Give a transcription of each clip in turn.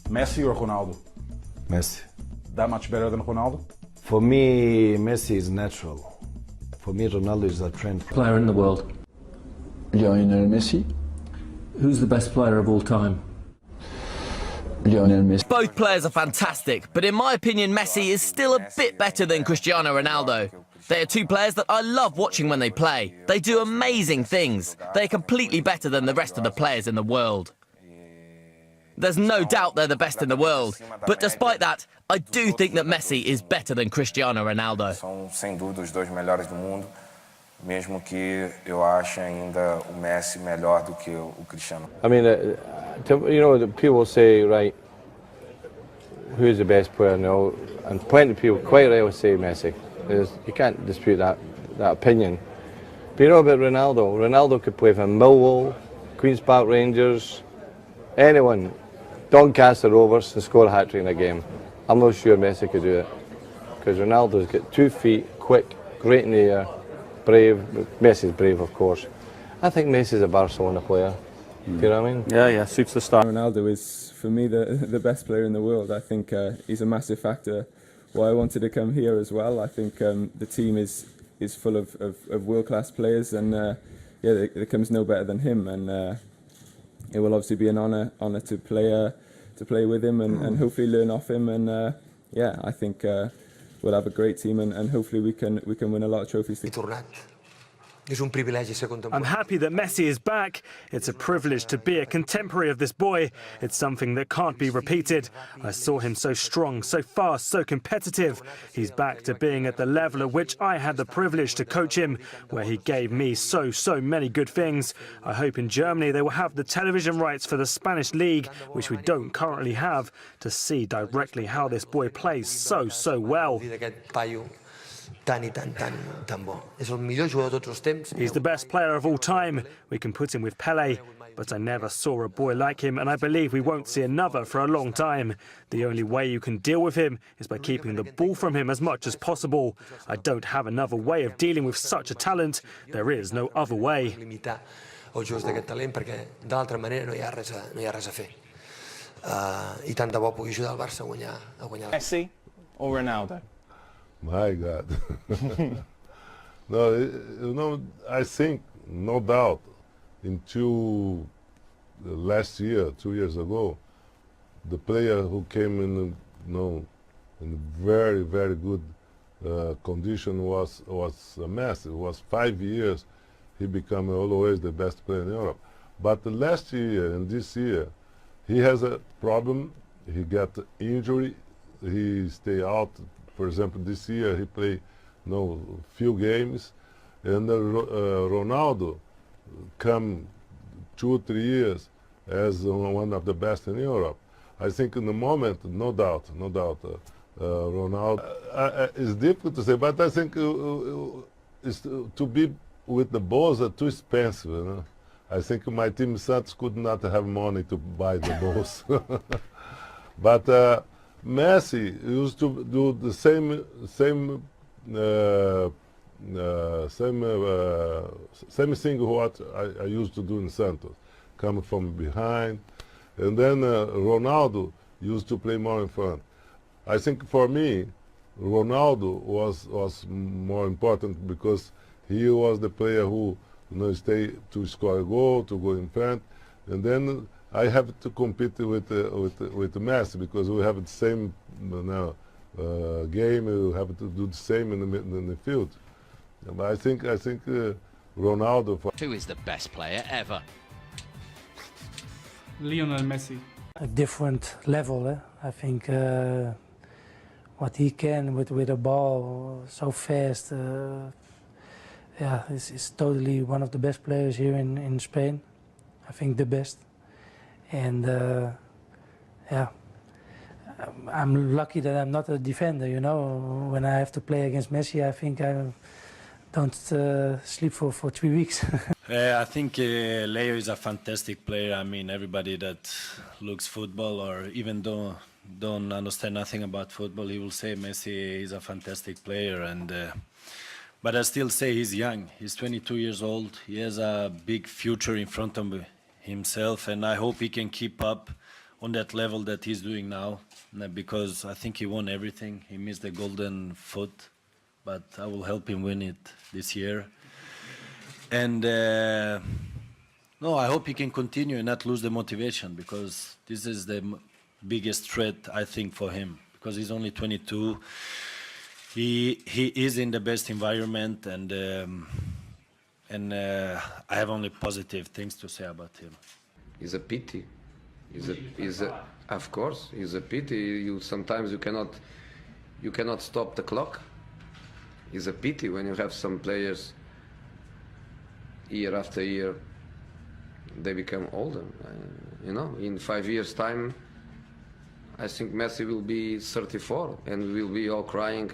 Messi or Ronaldo? Messi. That much better than Ronaldo? For me, Messi is natural. For me, Ronaldo is a trend player in the world. Lionel Messi. Who's the best player of all time? Lionel Messi. Both players are fantastic, but in my opinion, Messi is still a bit better than Cristiano Ronaldo. They are two players that I love watching when they play. They do amazing things. They are completely better than the rest of the players in the world. There's no doubt they're the best in the world, but despite that, I do think that Messi is better than Cristiano Ronaldo. São sem dúvida os dois melhores do mundo, mesmo que eu ache ainda o Messi melhor do que o Cristiano. I mean, you know, the people say, right, who's the best player now? And plenty of people quite rightly say Messi. You can't dispute that opinion. But you know about Ronaldo? Ronaldo could play for Millwall, Queen's Park Rangers, anyone, Doncaster Rovers, and score a hat-trick in a game. I'm not sure Messi could do it. Because Ronaldo's got 2 feet, quick, great in the air, brave. Messi's brave, of course. I think Messi's a Barcelona player. Do you know what I mean? Yeah, suits the style. Ronaldo is, for me, the best player in the world. I think he's a massive factor why I wanted to come here as well. I think the team is full of world-class players, and yeah, there comes no better than him. And it will obviously be an honour to play with him and hopefully learn off him. And yeah, I think we'll have a great team, and hopefully we can win a lot of trophies. I'm happy that Messi is back. It's a privilege to be a contemporary of this boy. It's something that can't be repeated. I saw him so strong, so fast, so competitive. He's back to being at the level at which I had the privilege to coach him, where he gave me so many good things. I hope in Germany they will have the television rights for the Spanish league, which we don't currently have, to see directly how this boy plays so well. He's the best player of all time. We can put him with Pelé, but I never saw a boy like him, and I believe we won't see another for a long time. The only way you can deal with him is by keeping the ball from him as much as possible. I don't have another way of dealing with such a talent. There is no other way. Messi or Ronaldo? My God. No, you know, I think, no doubt, until last year, 2 years ago, the player who came in, in very, very good condition was Messi. It was 5 years he became always the best player in Europe. But last year and this year, he has a problem. He got injury. He stay out. For example, this year he played few games, and Ronaldo come 2 or 3 years as one of the best in Europe. I think in the moment, no doubt, Ronaldo. It's difficult to say, but I think it's to be with the balls are too expensive. You know? I think my team Santos could not have money to buy the balls. But Messi used to do the same thing what I used to do in Santos, coming from behind, and then Ronaldo used to play more in front. I think for me, Ronaldo was more important because he was the player who stay to score a goal, to go in front, and then I have to compete with Messi because we have the same game. We have to do the same in the field. But I think Ronaldo. Who is the best player ever? Lionel Messi. A different level. I think what he can with a ball so fast. Yeah, he's totally one of the best players here in Spain. I think the best. And yeah, I'm lucky that I'm not a defender, you know. When I have to play against Messi, I think I don't sleep for 3 weeks. I think Leo is a fantastic player. I mean, everybody that looks football or even don't understand nothing about football, he will say Messi is a fantastic player. And but I still say he's young. He's 22 years old. He has a big future in front of himself, and I hope he can keep up on that level that he's doing now, because I think he won everything. He missed the golden foot, but I will help him win it this year. And no, I hope he can continue and not lose the motivation, because this is the biggest threat, I think, for him, because he's only 22. He is in the best environment, and I have only positive things to say about him. It's a pity. Of course, it's a pity. Sometimes you cannot stop the clock. It's a pity when you have some players year after year, they become older. You know, in 5 years' time, I think Messi will be 34, and we'll be all crying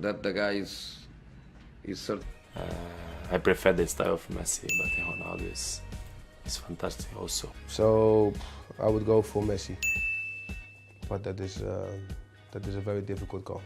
that the guy is 30. I prefer the style of Messi, but Ronaldo is fantastic also. So I would go for Messi, but that is a very difficult call.